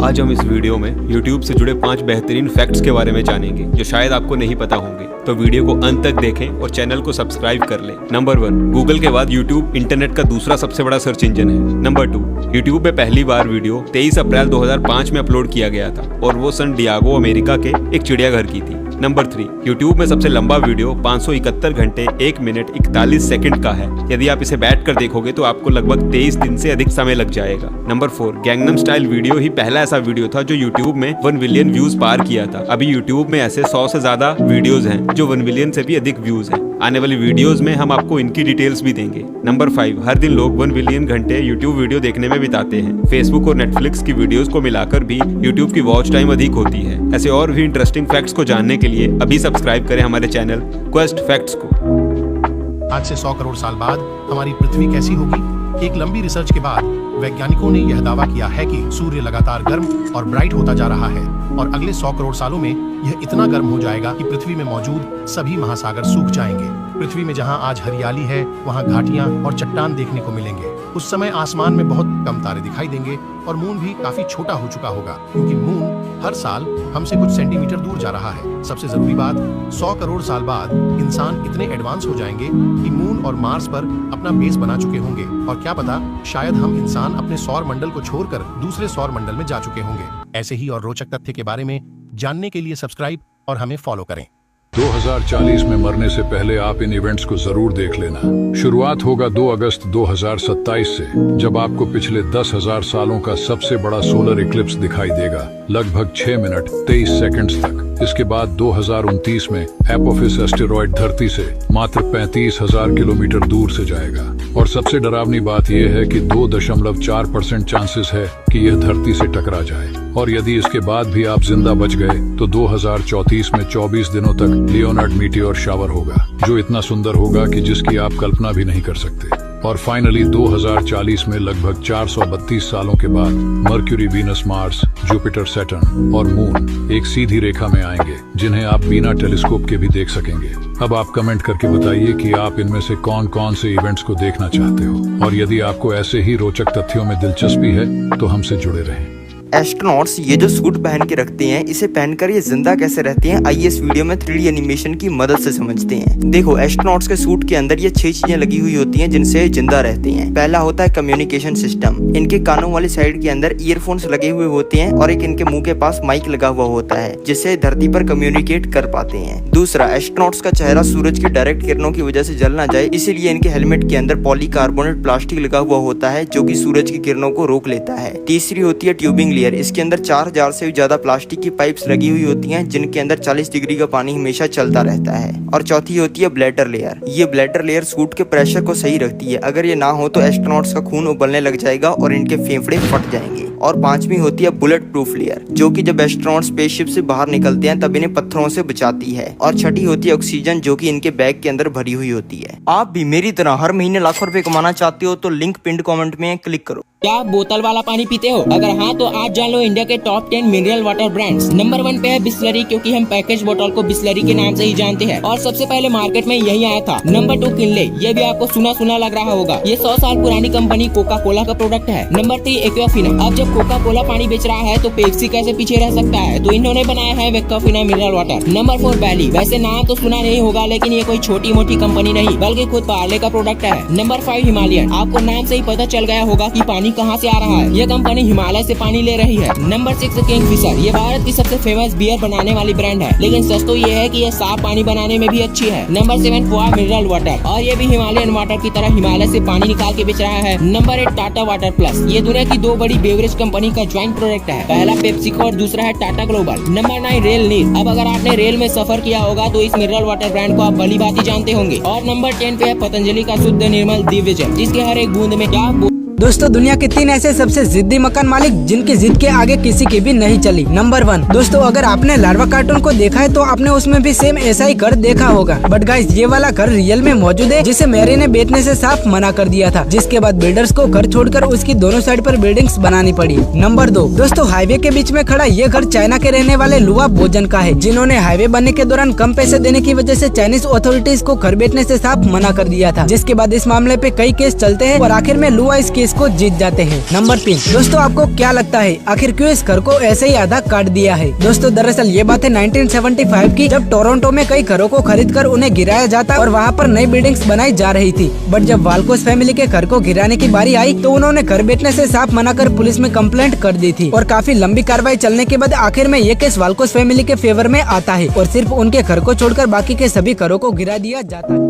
आज हम इस वीडियो में YouTube से जुड़े 5 बेहतरीन फैक्ट्स के बारे में जानेंगे जो शायद आपको नहीं पता होंगे। तो वीडियो को अंत तक देखें और चैनल को सब्सक्राइब कर लें। नंबर 1, गूगल के बाद YouTube इंटरनेट का दूसरा सबसे बड़ा सर्च इंजन है। नंबर 2, YouTube पे पहली बार वीडियो 23 अप्रैल 2005 में अपलोड किया गया था और वो सन डियागो अमेरिका के एक चिड़ियाघर की थी। नंबर 3, YouTube में सबसे लंबा वीडियो 571 घंटे 1 मिनट 41 सेकंड का है। यदि आप इसे बैठकर देखोगे तो आपको लगभग 23 दिन से अधिक समय लग जाएगा। नंबर 4, गैंगनम स्टाइल वीडियो ही पहला ऐसा वीडियो था जो YouTube में 1 बिलियन व्यूज पार किया था। अभी YouTube में ऐसे 100 से ज्यादा वीडियोस हैं जो 1 बिलियन से भी अधिक व्यूज हैं। आने वाली वीडियोस में हम आपको इनकी डिटेल्स भी देंगे। नंबर 5, हर दिन लोग 1 बिलियन घंटे YouTube वीडियो देखने में बिताते हैं। Facebook और Netflix की वीडियोस को मिलाकर भी YouTube की वॉच टाइम अधिक होती है। ऐसे और भी इंटरेस्टिंग फैक्ट्स को जानने के लिए अभी सब्सक्राइब करें हमारे चैनल क्वेस्ट फैक्ट्स को। आज से 100 करोड़ साल बाद हमारी पृथ्वी कैसी होगी? एक लंबी रिसर्च के बाद वैज्ञानिकों ने यह दावा किया है कि सूर्य लगातार गर्म और ब्राइट होता जा रहा है और अगले 100 करोड़ सालों में यह इतना गर्म हो जाएगा कि पृथ्वी में मौजूद सभी महासागर सूख जाएंगे। पृथ्वी में जहां आज हरियाली है वहां घाटियां और चट्टान देखने को मिलेंगे। उस समय आसमान में बहुत कम तारे दिखाई देंगे और मून भी काफी छोटा हो चुका होगा क्योंकि मून हर साल हमसे कुछ सेंटीमीटर दूर जा रहा है। सबसे जरूरी बात, 100 करोड़ साल बाद इंसान इतने एडवांस हो जाएंगे कि मून और मार्स पर अपना बेस बना चुके होंगे और क्या पता शायद हम इंसान अपने सौर मंडल को छोड़कर दूसरे सौर मंडल में जा चुके होंगे। ऐसे ही और रोचक तथ्य के बारे में जानने के लिए सब्सक्राइब और हमें फॉलो करें। 2040 में मरने से पहले आप इन इवेंट्स को जरूर देख लेना। शुरुआत होगा 2 अगस्त 2027 से, जब आपको पिछले 10,000 सालों का सबसे बड़ा सोलर इक्लिप्स दिखाई देगा, लगभग 6 मिनट 23 सेकंड्स तक। इसके बाद 2029 में एपोफिस एस्टेरॉयड धरती से मात्र 35,000 किलोमीटर दूर से जाएगा। और सबसे डरावनी बात यह है कि 2.4% चांसेस है कि यह धरती से टकरा जाए। और यदि इसके बाद भी आप जिंदा बच गए तो 2034 में 24 दिनों तक लियोनार्ड मीटियोर शावर होगा, जो इतना सुंदर होगा कि जिसकी आप कल्पना भी नहीं कर सकते। और फाइनली 2040 में लगभग 432 सालों के बाद mercury, Venus, Mars, Jupiter, Saturn और मून एक सीधी रेखा में आएंगे, जिन्हें आप बिना टेलीस्कोप के भी देख सकेंगे। अब आप कमेंट करके बताइए कि आप इनमें से कौन कौन से इवेंट्स को देखना चाहते हो, और यदि आपको ऐसे ही रोचक तथ्यों में दिलचस्पी है तो हमसे जुड़े रहें। एस्ट्रोनॉट्स ये जो सूट पहन के रखते हैं, इसे पहनकर ये जिंदा कैसे रहते हैं, आइए इस वीडियो में 3D एनिमेशन की मदद से समझते हैं। देखो, एस्ट्रोनॉट्स के सूट के अंदर ये 6 चीजें लगी हुई होती हैं जिनसे जिंदा रहते हैं। पहला होता है कम्युनिकेशन सिस्टम। इनके कानों वाली साइड के अंदर ईयरफोन्स लगे हुए होते हैं और एक इनके मुंह के पास माइक लगा हुआ होता है जिससे धरती पर कम्युनिकेट कर पाते हैं। दूसरा, एस्ट्रोनॉट्स का चेहरा सूरज की डायरेक्ट किरणों की वजह से जल ना जाए, इसीलिए इनके हेलमेट के अंदर पॉलीकार्बोनेट प्लास्टिक लगा हुआ होता है जो कि सूरज की किरणों को रोक लेता है। तीसरी होती है ट्यूबिंग लेयर। इसके अंदर 4000 से भी ज्यादा प्लास्टिक की पाइप्स लगी हुई होती हैं जिनके अंदर 40 डिग्री का पानी हमेशा चलता रहता है। और चौथी होती है ब्लैडर लेयर। ये ब्लैडर लेयर सूट के प्रेशर को सही रखती है। अगर ये ना हो तो एस्ट्रोनॉट्स का खून उबलने लग जाएगा और इनके फेफड़े फट जाएंगे। और पांचवी होती है बुलेट प्रूफ लेयर, जो कि जब एस्ट्रोनॉट्स स्पेसशिप से बाहर निकलते हैं तब इन्हें पत्थरों से बचाती है। और छठी होती है ऑक्सीजन, जो कि इनके बैग के अंदर भरी हुई होती है। आप भी मेरी तरह हर महीने लाखों रुपए कमाना चाहते हो तो लिंक पिंड कमेंट में क्लिक करो। क्या आप बोतल वाला पानी पीते हो? अगर हाँ तो आज जान लो इंडिया के top 10 mineral water brands. Number 1 पे है बिस्लरी, क्योंकि हम पैकेज बोतल को बिस्लरी के नाम से ही जानते हैं और सबसे पहले मार्केट में यही आया था। नंबर 2 किनले, ये भी आपको सुना सुना लग रहा होगा। ये 100 साल पुरानी कंपनी कोका कोला का प्रोडक्ट है। Number 3 Aquafina. अब जब कोका कोला पानी बेच रहा है तो पेप्सी कैसे पीछे रह सकता है, तो इन्होंने बनाया है एक्वाफिना मिनरल वाटर। नंबर 4 बैली। वैसे नाम तो सुना नहीं होगा, लेकिन ये कोई छोटी मोटी कंपनी नहीं बल्कि खुद पार्ले का प्रोडक्ट है। Number 5 Himalayan. आपको नाम से ही पता चल गया होगा कि पानी कहाँ से आ रहा है, ये कंपनी हिमालय से पानी ले रही है। Number 6 Kingfisher. ये भारत की सबसे फेमस बियर बनाने वाली ब्रांड है, लेकिन सच तो ये है कि ये साफ पानी बनाने में भी अच्छी है। नंबर 7 पोआ मिनरल वाटर, और ये भी हिमालयन वाटर की तरह हिमालय से पानी निकाल के बेच रहा है। Number 8 Tata water plus. ये दुनिया की 2 बड़ी बेवरेज कंपनी का ज्वाइंट प्रोडक्ट है, पहला पेप्सिको और दूसरा है टाटा ग्लोबल। नंबर 9 रेल नीर। अब अगर आपने रेल में सफर किया होगा तो इस मिनरल वाटर ब्रांड को आप भली भांति जानते होंगे। और नंबर 10 पे है पतंजलि का शुद्ध निर्मल दिव्य जल, जिसके हर एक बूंद में क्या दोस्तों, दुनिया के 3 ऐसे सबसे जिद्दी मकान मालिक जिनकी जिद के आगे किसी की भी नहीं चली। नंबर 1, दोस्तों अगर आपने लार्वा कार्टून को देखा है तो आपने उसमें भी सेम ऐसा ही घर देखा होगा, बट गाइस ये वाला घर रियल में मौजूद है, जिसे मैरी ने बेचने से साफ मना कर दिया था, जिसके बाद बिल्डर्स को घर छोड़कर उसकी दोनों साइड पर बिल्डिंग्स बनानी पड़ी। नंबर 2, दोस्तों हाईवे के बीच में खड़ा ये घर चाइना के रहने वाले लुआ बोजन का है, जिन्होंने हाईवे बनने के दौरान कम पैसे देने की वजह से चाइनीज अथॉरिटीज को घर बेचने से साफ मना कर दिया था, जिसके बाद इस मामले पे कई केस चलते हैं और आखिर में लुआ इस केस केस को जीत जाते हैं। नंबर 3, दोस्तों आपको क्या लगता है आखिर क्यों इस घर को ऐसे ही आधा काट दिया है? दोस्तों दरअसल ये बात है 1975 की, जब टोरंटो में कई घरों को खरीदकर उन्हें गिराया जाता और वहाँ पर नई बिल्डिंग्स बनाई जा रही थी। बट जब वाल्कोस फैमिली के घर को गिराने की बारी आई तो उन्होंने घर बेचने से साफ मना कर पुलिस में कंप्लेंट कर दी थी और काफी लंबी कार्रवाई चलने के बाद आखिर में ये केस वाल्कोस फैमिली के फेवर में आता है और सिर्फ उनके घर को छोड़कर बाकी के सभी घरों को गिरा दिया जाता है।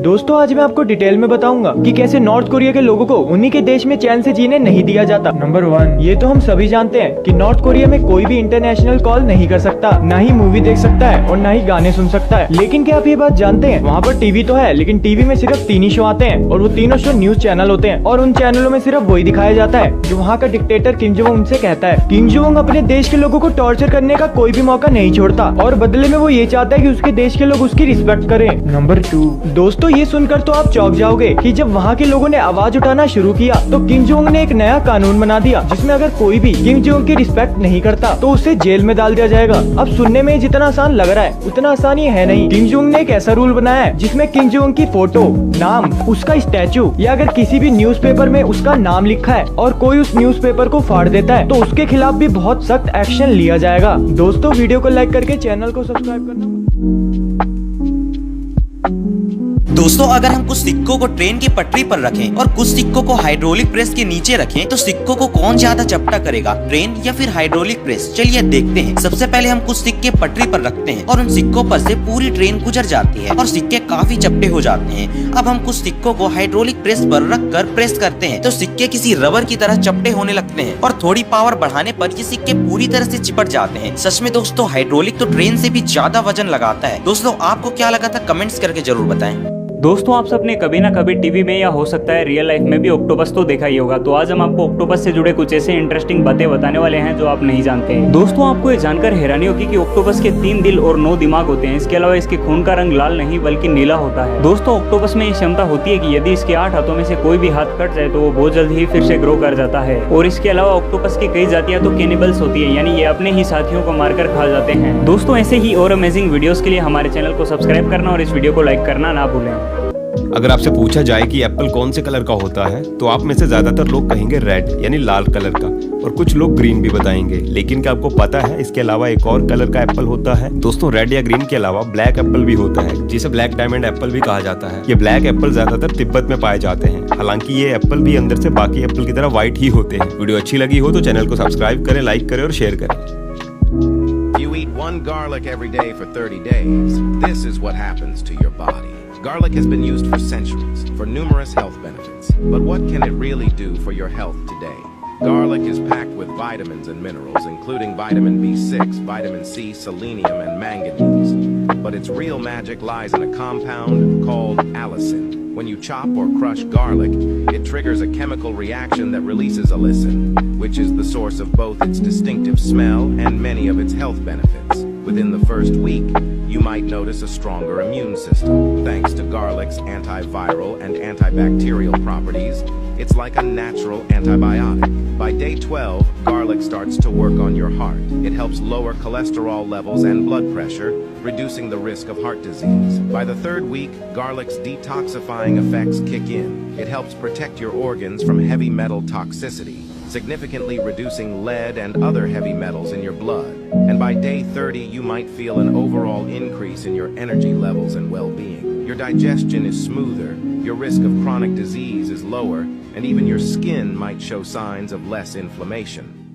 दोस्तों आज मैं आपको डिटेल में बताऊंगा कि कैसे नॉर्थ कोरिया के लोगों को उन्हीं के देश में चैन से जीने नहीं दिया जाता। नंबर 1, ये तो हम सभी जानते हैं कि नॉर्थ कोरिया में कोई भी इंटरनेशनल कॉल नहीं कर सकता, ना ही मूवी देख सकता है और ना ही गाने सुन सकता है। लेकिन क्या आप ये बात जानते हैं, वहाँ पर टीवी तो है लेकिन टीवी में सिर्फ 3 ही शो आते हैं और वो तीनों शो न्यूज चैनल होते हैं और उन चैनलों में सिर्फ वही दिखाया जाता है जो वहाँ का डिक्टेटर किम जोंग उनसे कहता है। किम जोंग अपने देश के लोगों को टॉर्चर करने का कोई भी मौका नहीं छोड़ता और बदले में वो ये चाहता है कि उसके देश के लोग उसकी रिस्पेक्ट करें। नंबर 2, दोस्तों ये सुनकर तो आप चौंक जाओगे कि जब वहाँ के लोगों ने आवाज उठाना शुरू किया तो किम जोंग ने एक नया कानून बना दिया जिसमें अगर कोई भी किम जोंग की रिस्पेक्ट नहीं करता तो उसे जेल में डाल दिया जाएगा। अब सुनने में जितना आसान लग रहा है उतना आसान ये है नहीं। किम जोंग ने एक ऐसा रूल बनाया है जिसमें किम जोंग की फोटो, नाम, उसका स्टैचू या अगर किसी भी न्यूज़पेपर में उसका नाम लिखा है और कोई उस न्यूज़पेपर को फाड़ देता है तो उसके खिलाफ भी बहुत सख्त एक्शन लिया जाएगा। दोस्तों वीडियो को लाइक करके चैनल को सब्सक्राइब करना। दोस्तों अगर हम कुछ सिक्कों को ट्रेन की पटरी पर रखें और कुछ सिक्कों को हाइड्रोलिक प्रेस के नीचे रखें तो सिक्कों को कौन ज्यादा चपटा करेगा, ट्रेन या फिर हाइड्रोलिक प्रेस? चलिए देखते हैं। सबसे पहले हम कुछ सिक्के पटरी पर रखते हैं और उन सिक्कों पर से पूरी ट्रेन गुजर जाती है और सिक्के काफी चपटे हो जाते हैं। अब हम कुछ सिक्कों को हाइड्रोलिक प्रेस पर रखकर प्रेस करते हैं तो सिक्के किसी रबर की तरह चपटे होने लगते हैं और थोड़ी पावर बढ़ाने पर ये सिक्के पूरी तरह से चिपट जाते हैं। सच में दोस्तों हाइड्रोलिक तो ट्रेन से भी ज्यादा वजन लगाता है। दोस्तों आपको क्या लगा था कमेंट्स करके जरूर बताएं। दोस्तों आप सबने कभी ना कभी टीवी में या हो सकता है रियल लाइफ में भी ऑक्टोपस तो देखा ही होगा। तो आज हम आपको ऑक्टोपस से जुड़े कुछ ऐसे इंटरेस्टिंग बातें बताने वाले हैं जो आप नहीं जानते हैं। दोस्तों आपको ये जानकर हैरानी होगी कि ऑक्टोपस के 3 दिल और 9 दिमाग होते हैं। इसके अलावा इसके खून का रंग लाल नहीं बल्कि नीला होता है। दोस्तों ऑक्टोपस में ये क्षमता होती है कि यदि इसके 8 हाथों में से कोई भी हाथ कट जाए तो वो बहुत जल्द ही फिर से ग्रो कर जाता है। और इसके अलावा ऑक्टोपस की कई जातियां तो कैनिबल्स होती है, यानी ये अपने ही साथियों को मारकर खा जाते हैं। दोस्तों ऐसे ही और अमेजिंग वीडियोस के लिए हमारे चैनल को सब्सक्राइब करना और इस वीडियो को लाइक करना ना भूलें। अगर आपसे पूछा जाए कि एप्पल कौन से कलर का होता है तो आप में से ज्यादातर लोग कहेंगे रेड यानी लाल कलर का और कुछ लोग ग्रीन भी बताएंगे। लेकिन क्या आपको पता है इसके अलावा एक और कलर का एप्पल होता है? दोस्तों रेड या ग्रीन के अलावा ब्लैक एप्पल भी होता है जिसे ब्लैक डायमंड एप्पल भी कहा जाता है। ये ब्लैक एप्पल ज्यादातर तिब्बत में पाए जाते हैं। हालांकि ये एप्पल भी अंदर से बाकी एप्पल की तरह व्हाइट ही होते हैं। वीडियो अच्छी लगी हो तो चैनल को सब्सक्राइब करें, लाइक करें और शेयर करें। You eat one garlic every day for 30 days. This is what happens to your body. Garlic has been used for centuries for numerous health benefits. But what can it really do for your health today? Garlic is packed with vitamins and minerals, including vitamin B6, vitamin C, selenium, and manganese. But its real magic lies in a compound called allicin. When you chop or crush garlic, it triggers a chemical reaction that releases allicin, which is the source of both its distinctive smell and many of its health benefits. Within the first week, you might notice a stronger immune system. Thanks to garlic's antiviral and antibacterial properties, it's like a natural antibiotic. By day 12, garlic starts to work on your heart. It helps lower cholesterol levels and blood pressure, reducing the risk of heart disease. By the 3rd week, garlic's detoxifying effects kick in. It helps protect your organs from heavy metal toxicity, significantly reducing lead and other heavy metals in your blood. And by day 30, you might feel an overall increase in your energy levels and well-being. Your digestion is smoother, your risk of chronic disease is lower, and even your skin might show signs of less inflammation.